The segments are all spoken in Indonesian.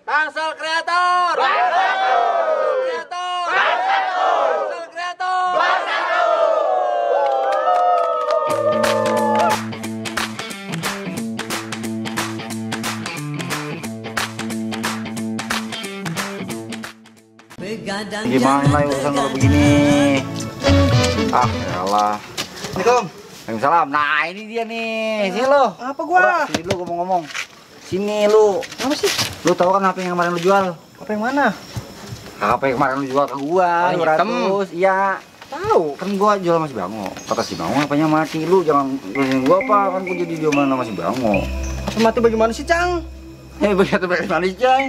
Tangsel Kreator. Bersatu. Kreator. Bersatu. Tangsel Kreator. Bersatu. Gimana urusan kalau begini? Ah, yalah. Assalamualaikum. Waalaikumsalam. Nah, ini dia nih. Sini lo. Apa gua? Sini lu ngomong-ngomong. Sini lu. Apa sih? Lu tahu kan HP yang kemarin lu jual? Apa yang mana? HP yang kemarin lu jual ke gua, Oh, hitam. 200. Iya. Tahu. Kan gua jual Mas Bango. Kata si Bango apanya mati. Lu jangan ngeliatin gua apa, kan gua jadi dia mana Mas Bango. Apa mati bagaimana sih, Cang? Begitu bagaimana Cang?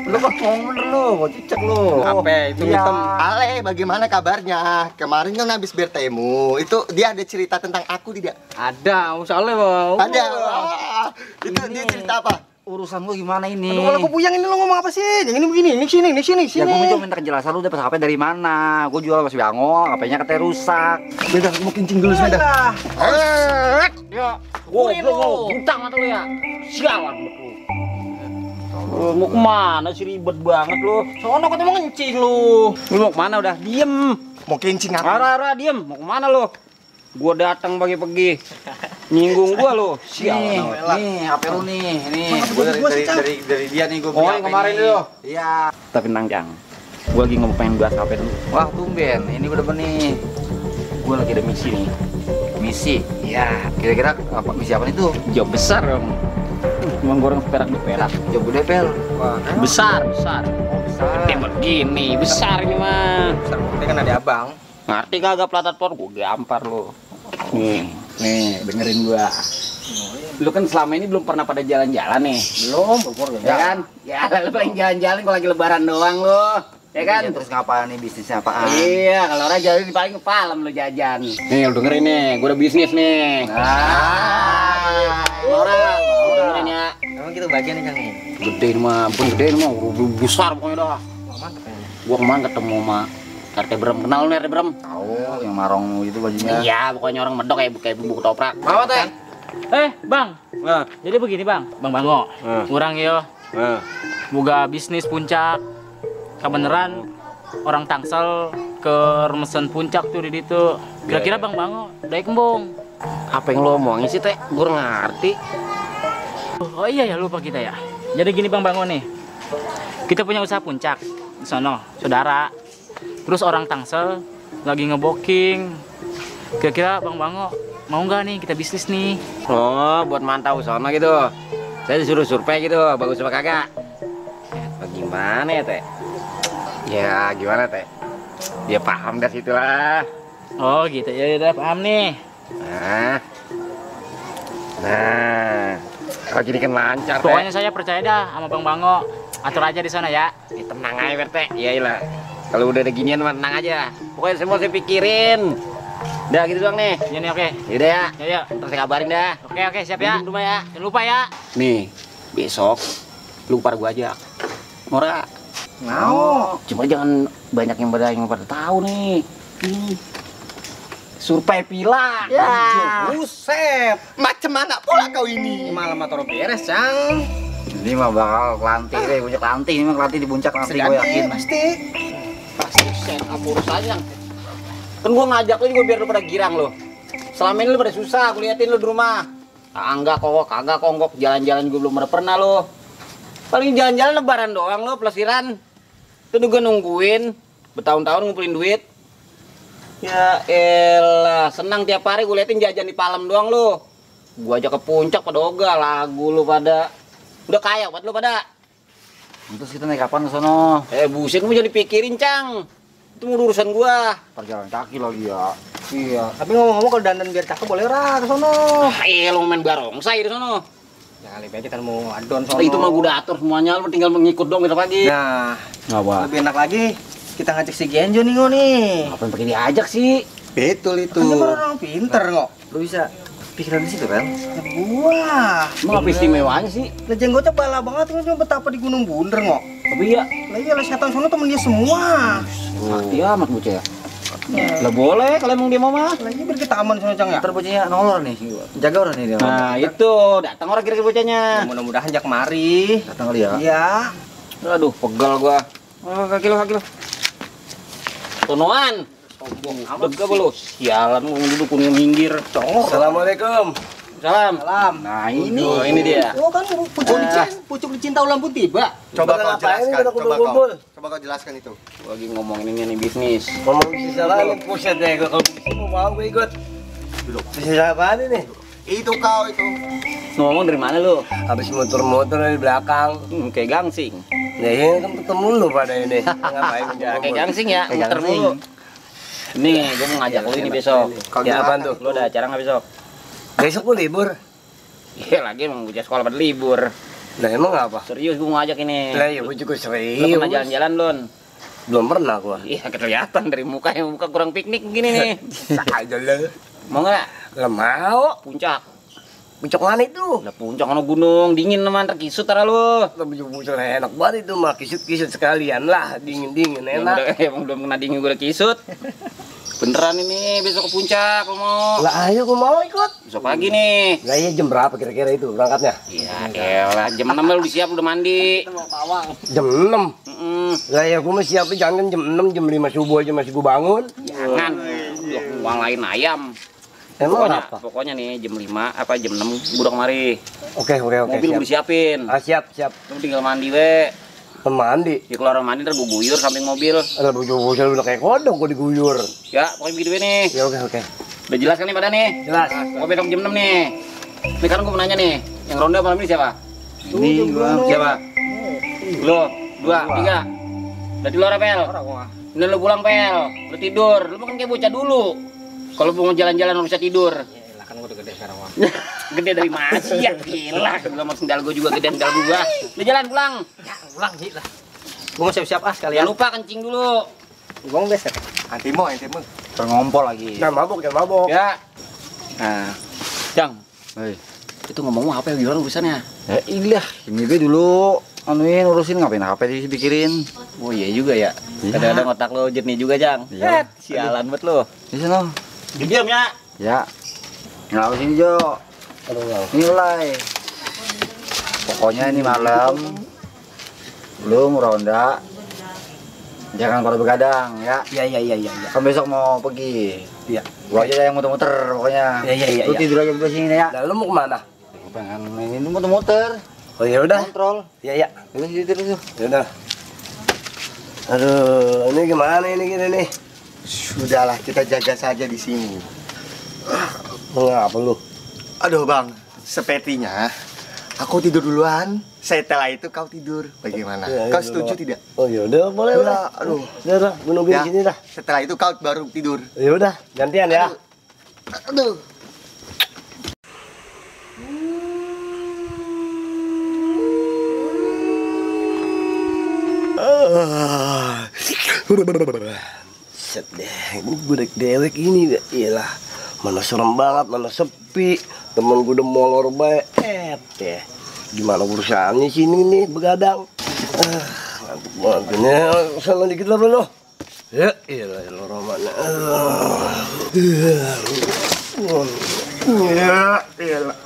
Lu kok ngomong lu, gua cicak lu. Apa itu Iya. hitam? Ale, bagaimana kabarnya? Kemarin kan habis bertemu, itu dia ada cerita tentang aku tidak? Ada, soalnya mau. Ada. Wah, itu Ini. dia cerita apa? Urusan gua gimana ini? Aduh, kalau aku puyang ini lo ngomong apa sih? Yang ini begini, ini sini, ini sini, Ya sini. gue cuma minta kejelasan lu dapat HP dari mana. Gue jual Mas Bango, HP-nya katanya rusak. Beda, mau kencing dulu sepeda. Ya, Kurin lu. utang atau lu ya? Sialan lu. Mau kemana sih, ribet banget lu? Soalnya katanya mau ngencing lu. Lu mau kemana udah? Diem. Mau kencing apa? Ara-ara diem. Mau kemana lu? Gua datang pagi-pagi. Nyinggung gua lu. Nih, nih HP lu nih. Nih, Gua dari dia nih gue Oh, yang kemarin itu? Iya. Tapi tenang, Cang. Gua lagi ngomong pengen bahas HP dulu. Wah, tumben. Ini gue demen nih. Gua lagi ada misi nih. Misi. Iya. Kira-kira apa misi apa itu? Job besar dong. Cuma goreng perak di perak. Coba gede pel. Wah, Besar, besar. Gede begini, besar ini mah. ini kan ada abang. Ngerti kagak platform? Gua gampar lu. Nih, dengerin gua. Lu kan selama ini belum pernah pada jalan-jalan nih. Belum, Ya kan? Ya, lu paling jalan-jalan kalau lagi lebaran doang lu. Ya kan? Iya, terus ngapain nih bisnisnya apaan? Iya, kalau orang jalan paling ke palem lu jajan. Nih, lu dengerin nih, gua udah bisnis nih. Orang, dengerin ya. Emang kita bagian nih, Cang nih. Gede ini mah, bukan gede ini mah, besar pokoknya dah. Mantap ya. Gua kemarin ketemu sama RT Brem, kenal lu nih RT Brem? Tahu yang marong itu bajunya. Iya, pokoknya orang medok kayak bumbu ketoprak. Apa teh? Bang. Jadi begini, Bang. Bang Bango. Kurang yo. Boga bisnis puncak. Kebeneran orang Tangsel ke Remesen puncak tuh di situ. Kira-kira Bang Bango dari kembung. Apa yang lo omongin sih, Teh? Gua ngerti. Oh iya ya, lupa kita ya. Jadi gini Bang Bango nih. Kita punya usaha puncak di sono, saudara. Terus orang Tangsel lagi ngeboking. Kira-kira Bang Bango mau nggak nih kita bisnis nih? Oh, buat mantau sono gitu. Saya disuruh survei gitu, bagus apa kagak? Bagaimana ya, Teh? Ya, gimana, Teh? Ya paham dah situ lah. Oh gitu ya, udah paham nih. Nah, kalau gini kan lancar, Teh. Pokoknya saya percaya dah sama Bang Bango. Atur aja di sana ya. Tenang aja, Teh. Iyalah. Kalau udah ada ginian mah tenang aja. Pokoknya semua saya pikirin. Udah gitu doang nih. Ya nih oke. Yaudah ya. Ya. Ntar saya kabarin dah. Oke siap ya. Rumah ya. Jangan lupa ya. Nih, besok lu par gua aja. Nora. Mau. Cuma jangan banyak yang pada tahu nih. Survei pila. Ya. Buset. Macam mana pula kau ini? Malam atau beres, Cang. Ini mah bakal kelanti deh, puncak kelanti. Ini mah kelanti di puncak nanti gue yakin. Pasti. Pasti set up urus aja. Kan gua ngajak lu juga biar lu pada girang lu. Selama ini lu pada susah, gua liatin lu di rumah. Kagak kongkok jalan-jalan gua belum pernah lu. Paling jalan-jalan lebaran doang lu, pelesiran. Itu juga nungguin bertahun-tahun ngumpulin duit. Ya elah, senang tiap hari gua liatin jajan di Palem doang lu. Gua ajak ke puncak pada ogah, lagu lu pada. Udah kaya buat lu pada. Terus kita naik kapan ke sono? Buset, gua jadi pikirin, Cang. Itu urusan gua. Perjalanan kaki lagi ya. Iya. Tapi ngomong-ngomong kalau dandan biar cakep boleh ora ke sono. Lo main barongsai di sono. Ya kali aja kita mau adon sono. Itu mah gua udah atur semuanya, lu tinggal mengikut dong besok pagi. Nah, Ngapa? lebih enak lagi kita ngajak si Genjo nih ngo nih. Apa yang pakai diajak sih? Betul itu. Kan dia orang pinter ngo. Lu bisa pikiran di situ kan? Wah. Emang apa istimewanya sih? Lah jenggotnya bala banget kan cuma betapa di Gunung Bunder ngo. Tapi ya, Lah iya lah setan sono temen dia semua. sakti amat bocah ya. Lah boleh kalau emang dia mau mah. Lah iya biar kita aman sono Cang ya. Ntar bocahnya nolor nih. Jaga orang nih dia. Nah itu, datang orang kira-kira bocahnya. Mudah-mudahan jak kemari. Datang kali ya. Iya. Aduh, pegal gua. Oh, kaki lo. Tonoan. Sombong amat gak lu. Sialan lu duduk kuning minggir. Assalamualaikum. Salam. Nah ini dia. Oh kan pucuk dicinta ulang pun tiba. Coba kau ngapain jelaskan. kita kumpul-kumpul? Coba kau jelaskan itu. Gua lagi ngomongin ini nih bisnis. Ngomong bisnis apa nih? Buset deh, kalau bisnis mau gue ikut. Bisnis apaan ini? Itu kau itu. Ngomong dari mana lu? Habis muter-muter dari belakang. Kayak gangsing. Ya ini kan ketemu lu pada ini. Ngapain Ya, kayak gangsing ya, Kayak muter gangsing. mulu. Nih, gua mau ngajak lu ini besok. Kau Ya apaan jelaskan. tuh? Lu ada acara nggak besok? Besok lu libur. Iya lagi emang bocah sekolah pada libur. Lah emang apa? Serius gua mau ajak ini. Lah ya gue juga Lu serius. pernah jalan-jalan, Lon? Belum pernah gua. Iya, kelihatan dari mukanya, muka kurang piknik gini nih. Aja lah. Mau nggak? Lah mau. Puncak. Puncak mana itu? Udah puncak ono gunung, dingin teman, terkisut tara lu. Puncak enak banget itu mah, kisut-kisut sekalian lah, dingin-dingin enak. Emang belum kena dingin gue udah kisut. Beneran ini besok ke puncak lu mau. Lah ayo gua mau ikut. Besok pagi nih. Lah iya jam berapa kira-kira itu berangkatnya? Iya, elah jam 6 lu udah siap, udah mandi. Jam 6. Heeh. Lah ya gua mah siapin jangan jam 6, jam 5 subuh aja masih gua bangun. Jangan. Uang lain ayam. Emang apa? Pokoknya nih jam 5 apa jam 6 gua udah kemari. Oke, Mobil siap. udah disiapin. Ah, siap. Lu tinggal mandi we. Mandi. Ya keluar mandi ntar gua guyur samping mobil. Ada bocil udah kayak kodok gua diguyur. Ya, pokoknya begitu we nih. Ya oke. Udah jelas kan nih pada nih? Jelas. Pokoknya besok jam 6 nih. Nih kan gua mau nanya nih, yang ronda malam ini siapa? Ini gua. Siapa? Lu, 2, 3. Udah di luar pel. Ini lu pulang pel. Lu tidur. Lu kan kayak bocah dulu. Kalau mau jalan-jalan lu bisa tidur. Lah kan gua udah gede sekarang, Bang. Gede dari masih ya, gila. Gua mau sendal gua juga gede sendal gua. Lu jalan pulang. Pulang sih lah. Gua mau siap-siap Jangan sekalian. lupa kencing dulu. Gua mau beser. Antimo. Terngompol lagi. Jangan mabok. Ya. Nah, Jang, Hei. itu ngomong apa ya gimana urusannya? Ya ilah, ini be dulu anuin urusin ngapain HP dipikirin. Oh iya juga ya. Iya. Kadang-kadang otak lo jernih juga, Jang. Iya. Sialan buat lo. Di sana. Diam ya. Ya. Nah, sini Jo. Ini mulai. Pokoknya ini malam belum ronda. Jangan pada begadang ya. Iya. Kan besok mau pergi. Iya. Gua aja yang muter-muter pokoknya. Iya. Lu tidur aja di sini ya. Lah lu mau kemana? Gua pengen ini muter-muter. Oh ya udah. Kontrol. Iya. Udah tidur tuh. Ya udah. Aduh, ini gimana ini gini nih? Sudahlah, kita jaga saja di sini. Ngapa lu? Aduh bang, sepertinya aku tidur duluan. Setelah itu kau tidur. Bagaimana? Ya, Kau ya, setuju ya. tidak? Oh ya udah boleh Udah, lah. aduh. Udah, gua nungguin Ya. di sini dah. Setelah itu kau baru tidur. Ya udah, gantian ya. Aduh. Set deh, ini gudeg dewek ini iyalah. Mana serem banget, mana sepi. Temen gue udah molor bae. Ya. Gimana urusannya sini nih begadang? Ngantuk banget ini. Sana dikit lah bro. Ya, iyalah loro mana. Ya, iyalah.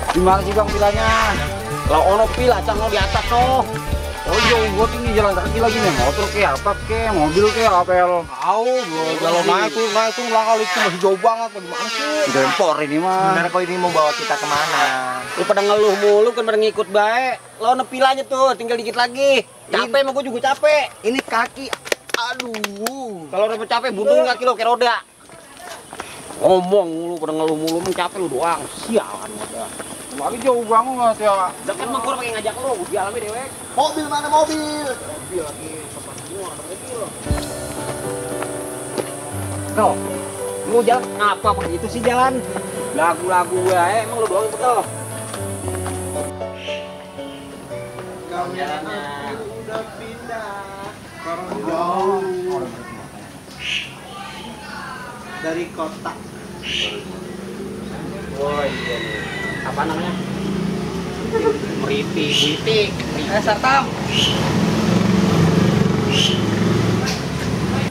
Gimana sih Bang bilanya? Lah ono pila cang di atas no. Oh iya, gua tinggi jalan kaki lagi nih, motor kayak apa kayak mobil kayak apel. Tahu, kalau naik tuh langkah itu masih jauh banget. Bagaimana sih? Dempor ini mah. Sebenarnya kau ini mau bawa kita kemana? Lu pada ngeluh mulu kan pada ngikut bae. Lo ono pilanya tuh, tinggal dikit lagi. Capek emang gua juga capek. Ini kaki. Aduh. Kalau udah capek buntung kaki lo kayak roda. Ngomong mulu pada ngeluh mulu, emang capek lu doang. Sialan udah. Lagi jauh banget ya. Dekat mah gua pengen ngajak lo, di alamnya dewek. Mobil mana mobil? Kau, lu jalan apa begitu sih jalan? Lagu-lagu gue, emang lu doang betul. Jalannya. Udah pindah. Dari kota Oh iya nih. Apa namanya? Meritik. Sartam.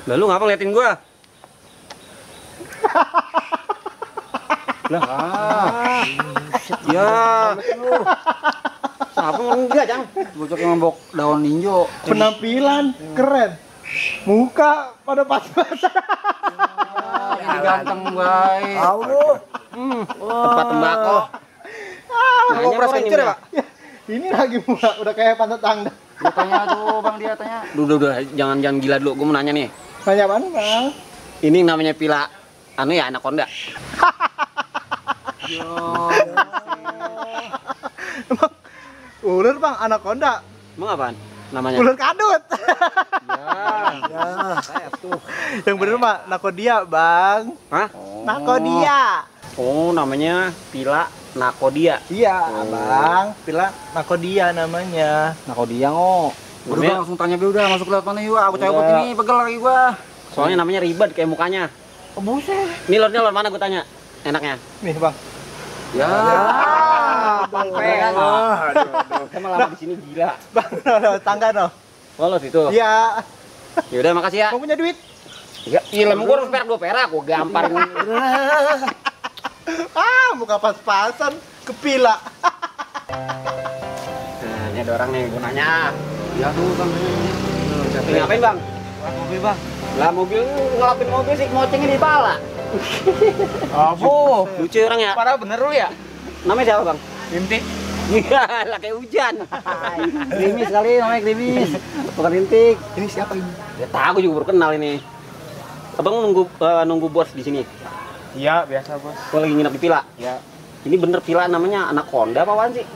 Lalu ngapa ngeliatin gua? Lah. Ya. Siapa enggak, Jang? Bocok yang ngambok daun ninjo. Penampilan keren. Muka pada pas-pasan. Ini ganteng baik. Tahu lu. Tempat tembakau. Mau beras kencur ya, Pak? Ini lagi muka udah kayak pantat tangga. Dia tanya tuh, Bang, dia tanya. Udah, jangan gila dulu. Gua mau nanya nih. Tanya apaan, Bang? Ini namanya pila anu ya anaconda. Emang ular, Bang, anaconda. Emang apaan namanya? Ular kadut. Ya, saya tuh. Yang bener, Pak, nakodia, Bang. Hah? Nakodia. Oh, namanya pila nakodia. Iya, Bang. Pila nakodia namanya. Nakodia ngo. Udah Namanya- Bang, langsung tanya be udah masuk lewat mana yuk. Aku cabut ini, pegel lagi gua. Soalnya namanya ribet kayak mukanya. Oh, buset. Ini lor mana gue tanya? Enaknya. Nih, Bang. Ya. Bang Kita malah di sini gila. Bang, tangga no. Lolos itu. Iya. Yaudah makasih ya. Mau punya duit? Ya, ilmu gue harus perak 2 perak, gue gamparin. Muka pas-pasan kepila. Nah, ini ada orang nih, gue nanya. Ya tuh, Bang. Ini ngapain bang? Mobil, Bang. Lah mobil ngelapin mobil sih, ngocengnya di pala. Oh, Lucu orang ya. parah bener lu ya? Namanya siapa bang? Rintik. Iya, lah kayak hujan. Krimis kali namanya krimis. Bukan rintik. Ini siapa ini? Ya tahu juga baru kenal ini. Abang nunggu bos di sini. Iya, biasa, Bos. Gua lagi nginep di Pila. Ya. Ini bener Pila namanya Anaconda apa apaan sih?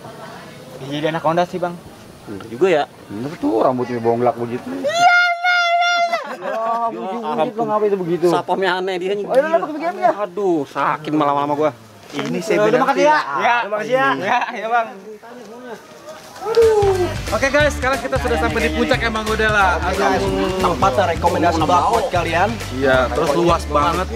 Jadi anaconda sih, Bang. Bener juga ya. Bener tuh, rambutnya bonglak begitu. Ya, begitu ngapa itu begitu? Sapamnya aneh dia nih. Oh, iya, pakai begini ya. Aduh, sakit malam-malam gua. Ini saya Udah makasih ya. Ya, makasih ya. Ya, Bang. Oke guys, sekarang kita sudah sampai di puncak emang udah lah. Tempatnya rekomendasi banget buat kalian. Iya, terus luas banget.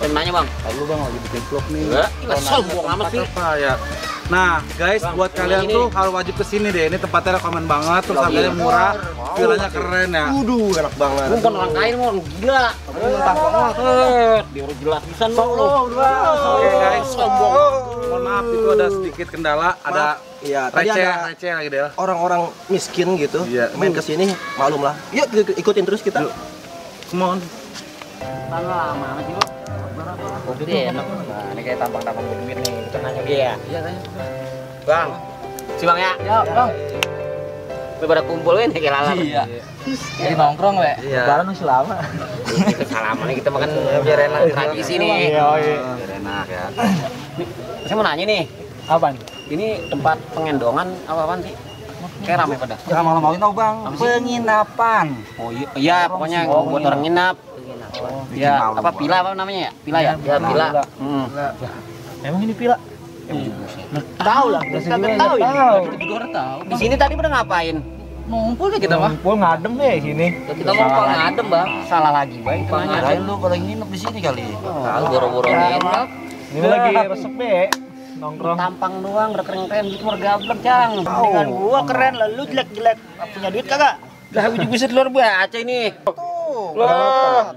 Pengen nanya bang. Lalu Bang lagi bikin vlog nih. Enggak, sombong amat sih. Apa ya? Nah, guys, buat kalian tuh harus wajib kesini deh. Ini tempatnya rekomen banget, terus harganya murah, villanya keren ya. Waduh, enak banget. Lu bukan orang kaya, lu orang gila. Dia orang jelas pisan lu. Oke guys, Sombong. mohon maaf itu ada sedikit kendala, ada Iya, tadi ada receh lagi deh. orang-orang miskin gitu Iya. main ke sini, maklum lah. Yuk ikutin terus kita. Mohon. Tanggal lama amat sih lu. Gede enak. Nah, ini kayak tampang-tampang duit nih. Kita nanya dia ya. Iya, tanya. Bang. Si Bang ya? Ya, Bang. Lu pada kumpulin kayak lalat. Iya. Jadi nongkrong, we. Iya. Lebaran masih lama. Kita salaman nih, kita makan biar enak tradisi nih. Iya. Biar enak ya. Nih, saya mau nanya nih. Apaan? Ini tempat pengendongan apa-apaan sih? Kayak rame pada. Jangan malam-malam tahu Bang. Penginapan. Oh iya, pokoknya buat orang nginap. Ya, apa pila apa namanya ya? Pila ya? Ya, pila. Emang ini pila? Tahu lah, kita juga tahu nggak ini. tahu. Kita juga udah tahu. Di sini tadi pada ngapain? Ngumpul deh kita mah. Ngumpul ngadem deh sini. Kita ngumpul ngadem, Bang. Salah lagi, Bang. Kita nanya. Kirain lu kalau nginep di sini kali. Tahu boro-boro nginep. Ini lagi resep deh. Nongkrong. Tampang doang, udah keren-keren gitu mah gablek, Cang. Dengan gua keren lah, lu jelek-jelek. Punya duit kagak? Lah, ujung bisa luar baca ini. Lah.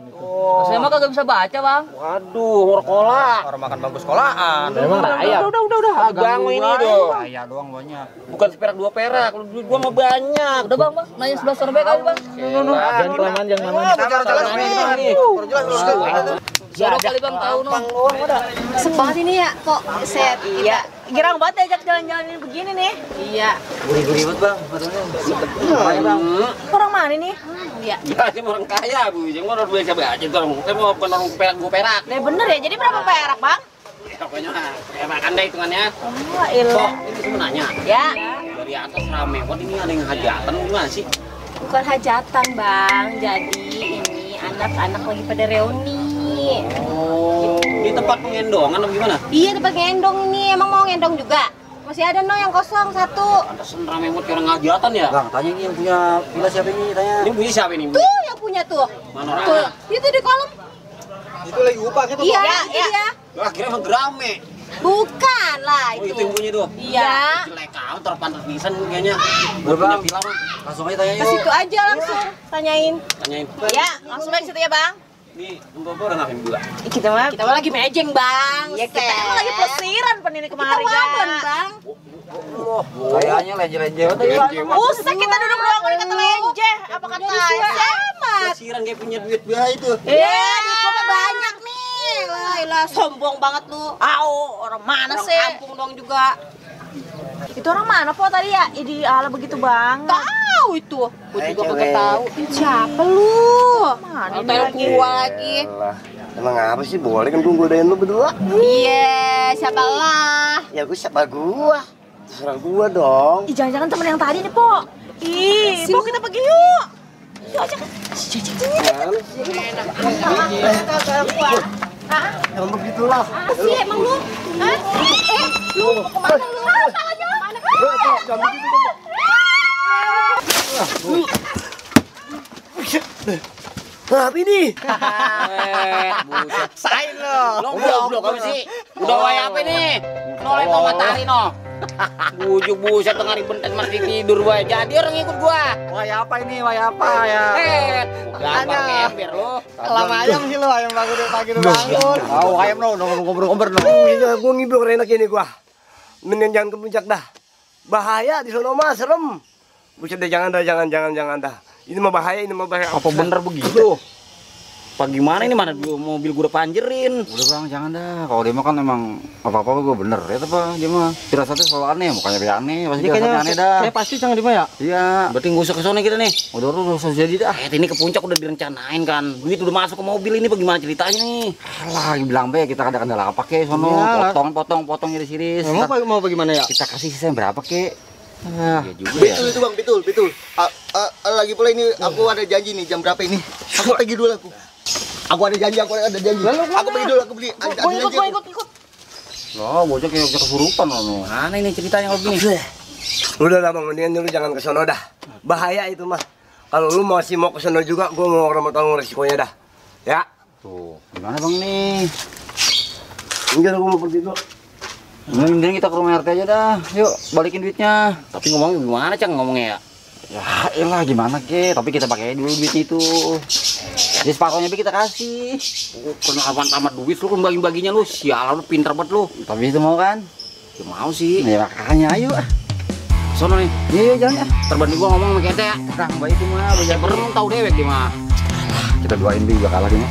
Saya mah kagak bisa baca, Bang. Waduh, horkola. Orang makan bangku sekolahan. Memang raya. Udah. Abang ini dong. Kaya doang banyak. Bukan seperak 2 perak, lu duit gua mah banyak. Udah, Bang. Nanya 11 orang kali, Bang. Jangan kelamaan, jangan kelamaan. Jorok kali, Bang, tahu no. Sebanget ini ya kok set. Iya. Girang banget ajak jalan-jalan ini begini nih. Iya. Gurih-gurih banget Bang. Iya, Bang. Orang mana nih? Iya. Ya, sih orang kaya, Bu. Jangan orang biasa aja tuh orang. Saya mau bukan orang perak 2 perak. Nah, bener ya. Jadi berapa perak, Bang? Pokoknya perakan deh hitungannya. Oh, Kok, ilah. ini cuma nanya. Ya. Dari atas rame banget ini ada yang hajatan gimana sih? Bukan hajatan, Bang. Jadi ini anak-anak lagi pada reuni. Oh, di tempat pengendongan atau gimana? Iya, tempat ngendong ini. Emang mau ngendong juga? Masih ada no yang kosong satu. Pantesan rame banget kayak orang hajatan ya? Bang, tanya ini yang punya villa siapa ini? Tanya. Ini punya siapa ini? Tuh yang punya tuh. Mana Tuh, orangnya? itu di kolom. Itu lagi upah gitu. Iya, itu dia. Lah kira emang gerame. Bukan lah Oh itu. itu yang punya tuh. Iya. Jelek amat terpantas nisan kayaknya. Udah, Punya Bang. film mah. Langsung aja tanya Ke yuk. situ aja langsung tanyain. Tanyain. Ya, langsung aja ke situ ya, Bang. Nih, Mbak orang ngapain gula? Kita mah lagi mejeng, Bang. Iya, kita emang lagi pelesiran ini kemarin, Bang. Bang. Kayaknya lenje-lenje. Buset, kita duduk doang udah kata lenje. Apa kata amat? Kasiran kayak punya duit gua itu. Iya, duit gua mah banyak nih. Lah, sombong banget lu. Au, orang mana sih? Orang kampung dong juga. Itu orang mana po tadi ya? Di ala begitu banget. Tahu itu. Gua juga kagak tahu. Siapa lu? Mana telepon gua lagi? Emang apa sih? Boleh kan gua godain lu berdua? Iya, siapa lah? Ya gua siapa gua? Terserah gua dong. Ih, jangan-jangan temen yang tadi nih, Po. Ih, Po kita pergi yuk. Yuk aja. Emang begitulah. Sih, emang lu? Hah? Lu mau kemana lu? Salahnya mana? Jangan begitu dong. Apa ini? Buset. Sain lo. Lo goblok apa sih? Udah wae apa nih? Noleh mau matahari no. Bujuk buset tengah bentet masih tidur wae. Jadi orang ikut gua. Wah apa ini? Wah apa ya? Gambar ember lo. Lama ayam sih lo, ayam bangun dari pagi udah bangun. Tahu ayam no, ngobrol-ngobrol no. Gua ngibur enak ini gua. Mending jangan ke puncak dah. Bahaya di sono mah serem. Buset deh, jangan dah. Ini mah bahaya, Apa bener begitu? Apa gimana ini mana mobil gua udah panjerin. Udah bang, jangan dah. Kalau dia mah kan emang apa-apa gue bener ya apa dia mah. Firasatnya selalu aneh, mukanya dia aneh, pasti firasatnya aneh dah. Kayak pasti jangan dimana ya? Iya. Berarti nggak usah ke sana kita nih. Udah usah jadi dah. Ini ke puncak udah direncanain kan. Duit udah masuk ke mobil ini bagaimana ceritanya nih? Alah, bilang be kita ada kendala apa ke sono. Potong iris-iris. Mau bagaimana ya? Kita kasih sisa berapa ke? Ah, Iya juga ya. Betul itu bang, betul. Lagi pula ini aku ada janji nih jam berapa ini? Aku pergi dulu aku. Aku ada janji. Aku pergi dulu, aku beli. Ada janji. loh, bocah kayak kesurupan loh. Mana ini ceritanya kalau begini? Udah lah bang, mendingan lu jangan ke sono dah. Bahaya itu mah. Kalau lu masih mau ke sono juga, gua mau tanggung resikonya dah. Ya. Tuh, gimana bang nih? Enggak, gua mau pergi dulu. Mending kita ke rumah RT aja dah. Yuk, balikin duitnya. Tapi ngomongnya gimana Cang ngomongnya ya? Ya elah gimana ke? Tapi kita pakai dulu duitnya itu. Jadi separohnya kita kasih. Kenapa tamat duit lu kan bagi-baginya lu? Sialan lu pinter banget lu. Tapi itu mau kan? Ya mau sih. Ya makanya ayo. Sono nih. Iya jalan ya. Terbanding gua ngomong sama kita ya. Nah, mbak itu mah Ya berenang tahu dewek dia mah. kita doain dia juga kalah gini.